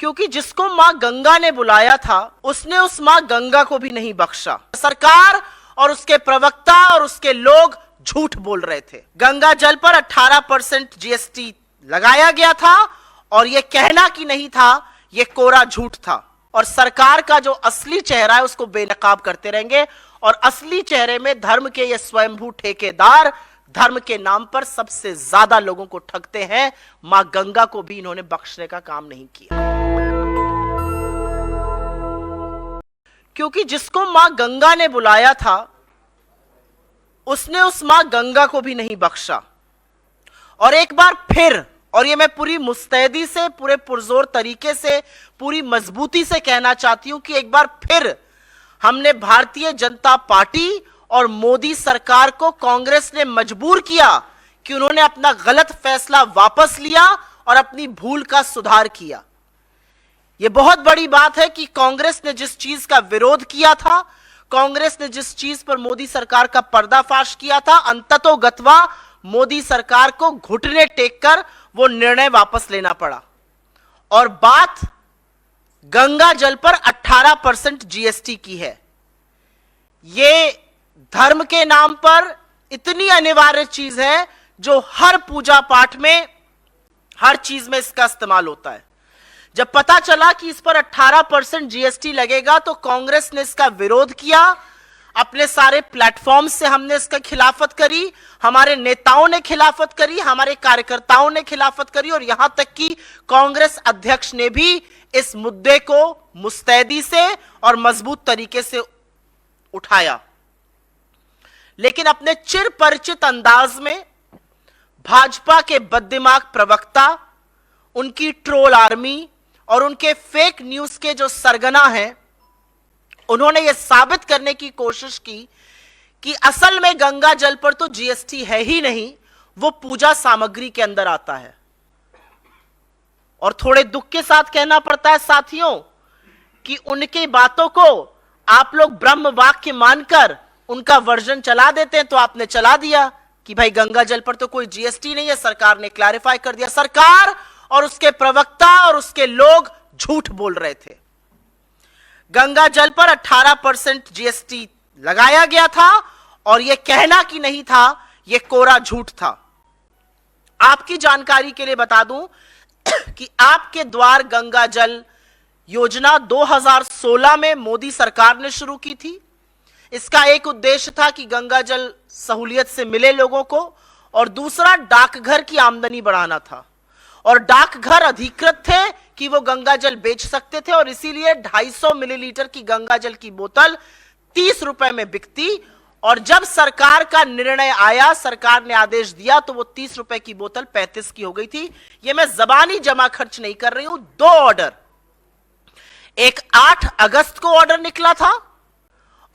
क्योंकि जिसको मां गंगा ने बुलाया था उसने उस मां गंगा को भी नहीं बख्शा। सरकार और उसके प्रवक्ता और उसके लोग झूठ बोल रहे थे। गंगा जल पर 18% जीएसटी लगाया गया था और यह कहना कि नहीं था, यह कोरा झूठ था। और सरकार का जो असली चेहरा है उसको बेनकाब करते रहेंगे और असली चेहरे में धर्म के ये स्वयंभू ठेकेदार धर्म के नाम पर सबसे ज्यादा लोगों को ठगते हैं। मां गंगा को भी इन्होंने बख्शने का काम नहीं किया, क्योंकि जिसको मां गंगा ने बुलाया था उसने उस मां गंगा को भी नहीं बख्शा। और एक बार फिर, और ये मैं पूरी मुस्तैदी से, पूरे पुरजोर तरीके से, पूरी मजबूती से कहना चाहती हूं कि एक बार फिर हमने भारतीय जनता पार्टी और मोदी सरकार को कांग्रेस ने मजबूर किया कि उन्होंने अपना गलत फैसला वापस लिया और अपनी भूल का सुधार किया। यह बहुत बड़ी बात है कि कांग्रेस ने जिस चीज का विरोध किया था, कांग्रेस ने जिस चीज पर मोदी सरकार का पर्दाफाश किया था, अंततोगत्वा मोदी सरकार को घुटने टेककर वो निर्णय वापस लेना पड़ा। और बात गंगा जल पर 18% जीएसटी की है। ये धर्म के नाम पर इतनी अनिवार्य चीज है जो हर पूजा पाठ में, हर चीज में इसका इस्तेमाल होता है। जब पता चला कि इस पर 18% जीएसटी लगेगा तो कांग्रेस ने इसका विरोध किया। अपने सारे प्लेटफॉर्म से हमने इसका खिलाफत करी, हमारे नेताओं ने खिलाफत करी, हमारे कार्यकर्ताओं ने खिलाफत करी और यहां तक कि कांग्रेस अध्यक्ष ने भी इस मुद्दे को मुस्तैदी से और मजबूत तरीके से उठाया। लेकिन अपने चिर परिचित अंदाज में भाजपा के बददिमाग प्रवक्ता, उनकी ट्रोल आर्मी और उनके फेक न्यूज के जो सरगना हैं, उन्होंने यह साबित करने की कोशिश की कि असल में गंगा जल पर तो जीएसटी है ही नहीं, वो पूजा सामग्री के अंदर आता है। और थोड़े दुख के साथ कहना पड़ता है साथियों कि उनकी बातों को आप लोग ब्रह्म वाक्य मानकर उनका वर्जन चला देते हैं। तो आपने चला दिया कि भाई गंगा जल पर तो कोई जीएसटी नहीं है, सरकार ने क्लैरिफाई कर दिया। सरकार और उसके प्रवक्ता और उसके लोग झूठ बोल रहे थे। गंगा जल पर 18% जीएसटी लगाया गया था और यह कहना कि नहीं था, यह कोरा झूठ था। आपकी जानकारी के लिए बता दूं कि आपके द्वार गंगा जल योजना 2016 में मोदी सरकार ने शुरू की थी। इसका एक उद्देश्य था कि गंगा जल सहूलियत से मिले लोगों को, और दूसरा डाकघर की आमदनी बढ़ाना था। और डाकघर अधिकृत थे कि वो गंगा जल बेच सकते थे और इसीलिए 250 मिलीलीटर की गंगा जल की बोतल 30 रुपए में बिकती। और जब सरकार का निर्णय आया, सरकार ने आदेश दिया, तो वो 30 रुपए की बोतल 35 की हो गई थी। ये मैं जबानी जमा खर्च नहीं कर रही हूं। 2 ऑर्डर, एक 8 अगस्त को ऑर्डर निकला था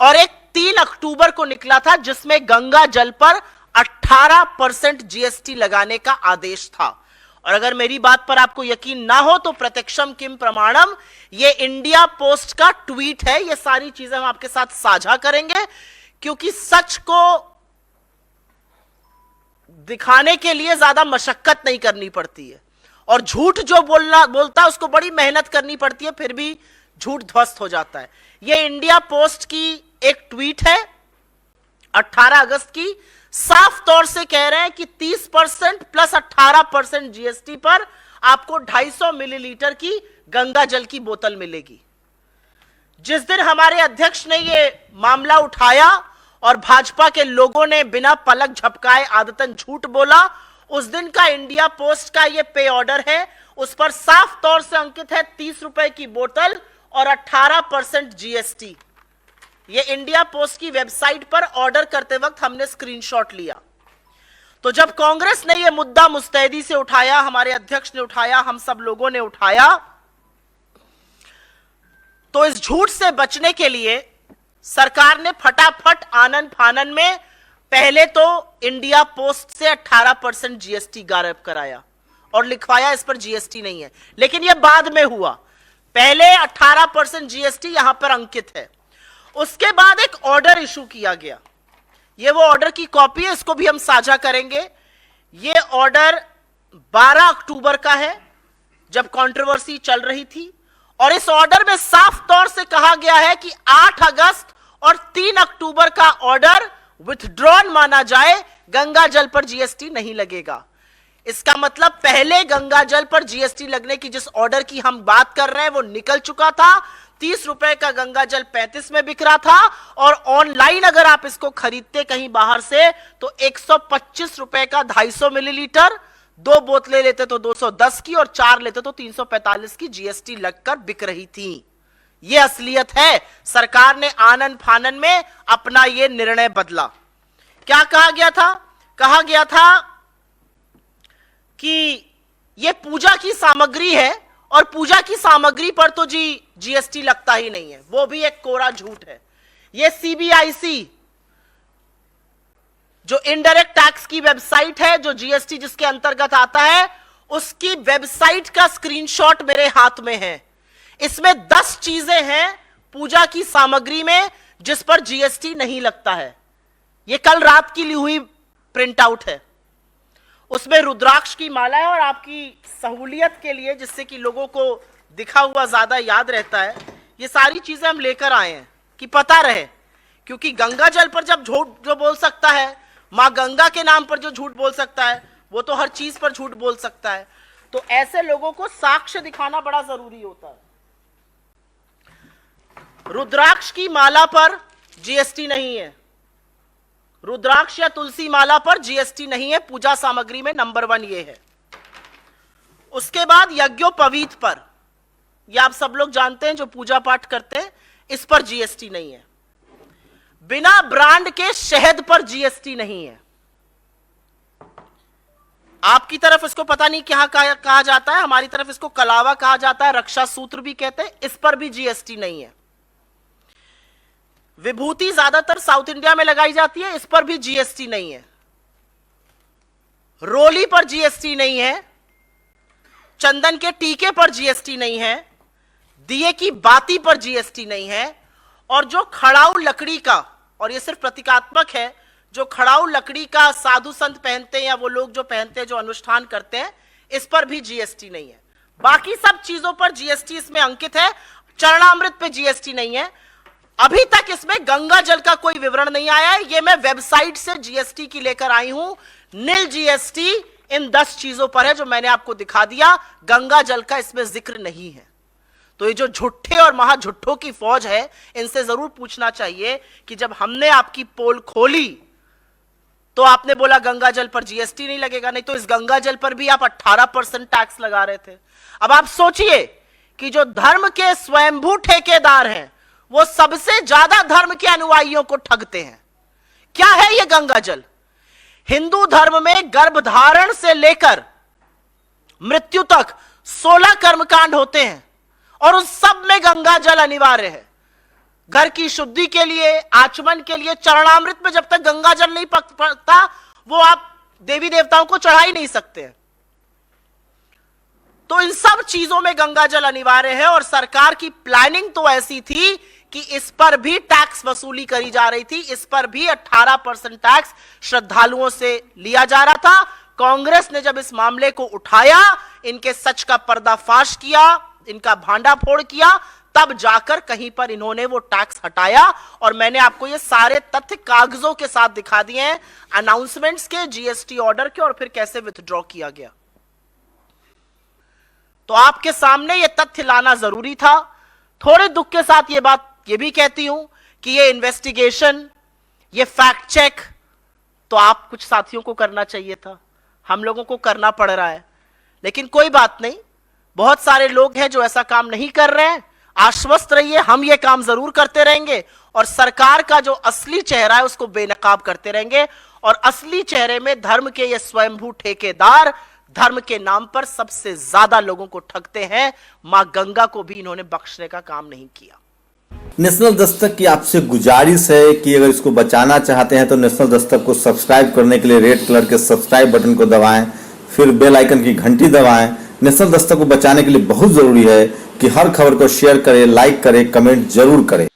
और एक 3 अक्टूबर को निकला था, जिसमें गंगा जल पर 18% जीएसटी लगाने का आदेश था। और अगर मेरी बात पर आपको यकीन ना हो तो प्रत्यक्षम किम प्रमाणम, ये इंडिया पोस्ट का ट्वीट है। ये सारी चीजें हम आपके साथ साझा करेंगे, क्योंकि सच को दिखाने के लिए ज्यादा मशक्कत नहीं करनी पड़ती है और झूठ जो बोलता है उसको बड़ी मेहनत करनी पड़ती है, फिर भी झूठ ध्वस्त हो जाता है। ये इंडिया पोस्ट की एक ट्वीट है 18 अगस्त की। साफ तौर से कह रहे हैं कि 30% प्लस 18% जीएसटी पर आपको 250 मिलीलीटर की गंगा जल की बोतल मिलेगी। जिस दिन हमारे अध्यक्ष ने यह मामला उठाया और भाजपा के लोगों ने बिना पलक झपकाए आदतन झूठ बोला, उस दिन का इंडिया पोस्ट का यह पे ऑर्डर है। उस पर साफ तौर से अंकित है 30 रुपए की बोतल और 18% जीएसटी। ये इंडिया पोस्ट की वेबसाइट पर ऑर्डर करते वक्त हमने स्क्रीनशॉट लिया। तो जब कांग्रेस ने यह मुद्दा मुस्तैदी से उठाया, हमारे अध्यक्ष ने उठाया, हम सब लोगों ने उठाया, तो इस झूठ से बचने के लिए सरकार ने फटाफट आनन फानन में पहले तो इंडिया पोस्ट से 18% जीएसटी गायब कराया और लिखवाया इस पर जीएसटी नहीं है। लेकिन यह बाद में हुआ, पहले 18% जीएसटी यहां पर अंकित है। उसके बाद एक ऑर्डर इशू किया गया। यह वो ऑर्डर की कॉपी है, इसको भी हम साझा करेंगे। यह ऑर्डर 12 अक्टूबर का है जब कंट्रोवर्सी चल रही थी, और इस ऑर्डर में साफ तौर से कहा गया है कि 8 अगस्त और 3 अक्टूबर का ऑर्डर विथड्रॉन माना जाए, गंगा जल पर जीएसटी नहीं लगेगा। इसका मतलब पहले गंगा जल पर जीएसटी लगने की जिस ऑर्डर की हम बात कर रहे हैं वो निकल चुका था। 30 रुपए का गंगा जल 35 में बिक रहा था, और ऑनलाइन अगर आप इसको खरीदते कहीं बाहर से तो 125 रुपए का 250 मिलीलीटर, 2 बोतलें लेते तो 210 की, और 4 लेते तो 345 की जीएसटी लगकर बिक रही थी। यह असलियत है। सरकार ने आनन फानन में अपना यह निर्णय बदला। क्या कहा गया था? कहा गया था कि यह पूजा की सामग्री है, और पूजा की सामग्री पर तो जीएसटी लगता ही नहीं है। वो भी एक कोरा झूठ है। यह सीबीआईसी जो इनडायरेक्ट टैक्स की वेबसाइट है, जो जीएसटी जिसके अंतर्गत आता है, उसकी वेबसाइट का स्क्रीनशॉट मेरे हाथ में है। इसमें 10 चीजें हैं पूजा की सामग्री में जिस पर जीएसटी नहीं लगता है। यह कल रात की ली हुई प्रिंट आउट है। उसमें रुद्राक्ष की माला है, और आपकी सहूलियत के लिए, जिससे कि लोगों को दिखा हुआ ज्यादा याद रहता है, ये सारी चीजें हम लेकर आए हैं कि पता रहे। क्योंकि गंगा जल पर जब झूठ जो बोल सकता है, मां गंगा के नाम पर जो झूठ बोल सकता है, वो तो हर चीज पर झूठ बोल सकता है। तो ऐसे लोगों को साक्ष्य दिखाना बड़ा जरूरी होता है। रुद्राक्ष की माला पर जीएसटी नहीं है। रुद्राक्ष या तुलसी माला पर जीएसटी नहीं है। पूजा सामग्री में नंबर 1 ये है। उसके बाद यज्ञोपवीत पर, यह आप सब लोग जानते हैं जो पूजा पाठ करते हैं, इस पर जीएसटी नहीं है। बिना ब्रांड के शहद पर जीएसटी नहीं है। आपकी तरफ इसको पता नहीं क्या कहा जाता है, हमारी तरफ इसको कलावा कहा जाता है, रक्षा सूत्र भी कहते हैं, इस पर भी जीएसटी नहीं है। विभूति ज्यादातर साउथ इंडिया में लगाई जाती है, इस पर भी जीएसटी नहीं है। रोली पर जीएसटी नहीं है। चंदन के टीके पर जीएसटी नहीं है। दिए की बाती पर जीएसटी नहीं है। और जो खड़ाऊ लकड़ी का, और यह सिर्फ प्रतीकात्मक है, जो खड़ाऊ लकड़ी का साधु संत पहनते हैं या वो लोग जो पहनते हैं, जो अनुष्ठान करते हैं, इस पर भी जीएसटी नहीं है। बाकी सब चीजों पर जीएसटी इसमें अंकित है। चरणामृत पे जीएसटी नहीं है। अभी तक इसमें गंगा जल का कोई विवरण नहीं आया है। ये मैं वेबसाइट से जीएसटी की लेकर आई हूं। नील जीएसटी इन 10 चीजों पर है जो मैंने आपको दिखा दिया। गंगा जल का इसमें जिक्र नहीं है। तो ये जो झुट्ठे और महाझुट्ठों की फौज है, इनसे जरूर पूछना चाहिए कि जब हमने आपकी पोल खोली तो आपने बोला गंगा जल पर जीएसटी नहीं लगेगा, नहीं तो इस गंगा जल पर भी आप 18% टैक्स लगा रहे थे। अब आप सोचिए कि जो धर्म के स्वयंभू ठेकेदार हैं, वो सबसे ज्यादा धर्म के अनुयायियों को ठगते हैं। क्या है ये गंगा जल? हिंदू धर्म में गर्भधारण से लेकर मृत्यु तक 16 कर्मकांड होते हैं, और उस सब में गंगा जल अनिवार्य है। घर की शुद्धि के लिए, आचमन के लिए। चरणामृत में जब तक गंगा जल नहीं पकता, वो आप देवी देवताओं को चढ़ा ही नहीं सकते हैं। तो इन सब चीजों में गंगा जल अनिवार्य है, और सरकार की प्लानिंग तो ऐसी थी कि इस पर भी टैक्स वसूली करी जा रही थी। इस पर भी 18% टैक्स श्रद्धालुओं से लिया जा रहा था। कांग्रेस ने जब इस मामले को उठाया, इनके सच का पर्दाफाश किया, इनका भांडाफोड़ किया, तब जाकर कहीं पर इन्होंने वो टैक्स हटाया। और मैंने आपको ये सारे तथ्य कागजों के साथ दिखा दिए हैं, अनाउंसमेंट्स के, जीएसटी ऑर्डर के, और फिर कैसे विथड्रॉ किया गया। तो आपके सामने ये तथ्य लाना जरूरी था। थोड़े दुख के साथ ये बात ये भी कहती हूं कि ये इन्वेस्टिगेशन, ये फैक्ट चेक तो आप कुछ साथियों को करना चाहिए था, हम लोगों को करना पड़ रहा है। लेकिन कोई बात नहीं, बहुत सारे लोग हैं जो ऐसा काम नहीं कर रहे हैं। आश्वस्त रहिए, हम ये काम जरूर करते रहेंगे, और सरकार का जो असली चेहरा है उसको बेनकाब करते रहेंगे। और असली चेहरे में धर्म के ये स्वयंभू ठेकेदार धर्म के नाम पर सबसे ज्यादा लोगों को ठगते हैं। मां गंगा को भी इन्होंने बख्शने का काम नहीं किया। नेशनल दस्तक की आपसे गुजारिश है कि अगर इसको बचाना चाहते हैं तो नेशनल दस्तक को सब्सक्राइब करने के लिए रेड कलर के सब्सक्राइब बटन को दबाएं, फिर बेल आइकन की घंटी दबाएं। नेशनल दस्तक को बचाने के लिए बहुत जरूरी है कि हर खबर को शेयर करें, लाइक करें, कमेंट जरूर करें।